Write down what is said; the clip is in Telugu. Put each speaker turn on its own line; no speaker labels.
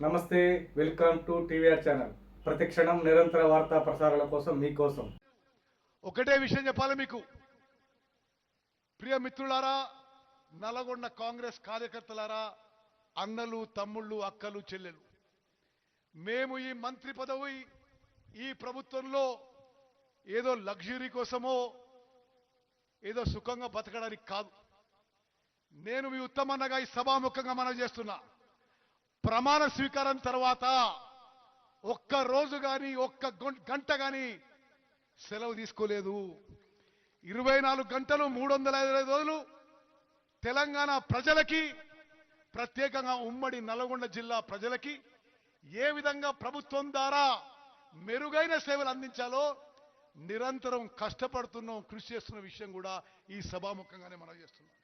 నమస్తే, వెల్కమ్ టు టీవీఆర్ ఛానల్. ప్రతిక్షణం నిరంతర వార్తా ప్రసారాల కోసం మీకోసం.
ఒకటే విషయం చెప్పాలి మీకు, ప్రియ మిత్రులారా, నల్గొండ కాంగ్రెస్ కార్యకర్తలారా, అన్నలు, తమ్ముళ్ళు, అక్కలు, చెల్లెలు, మేము ఈ మంత్రి పదవి ఈ ప్రభుత్వంలో ఏదో లగ్జరీ కోసమో ఏదో సుఖంగా బతకడానికి కాదు. నేను మీ ఉత్తమన్నగా ఈ సభాముఖంగా మనం చేస్తున్నా, ప్రమాణ స్వీకారం తర్వాత ఒక్క రోజు కానీ ఒక్క గంట కానీ సెలవు తీసుకోలేదు. 24 గంటలు 365 రోజులు తెలంగాణ ప్రజలకి, ప్రత్యేకంగా ఉమ్మడి నల్గొండ జిల్లా ప్రజలకి ఏ విధంగా ప్రభుత్వం ద్వారా మెరుగైన సేవలు అందించాలో నిరంతరం కష్టపడుతున్నాం, కృషి చేస్తున్న విషయం కూడా ఈ సభాముఖంగానే మనం చేస్తున్నాం.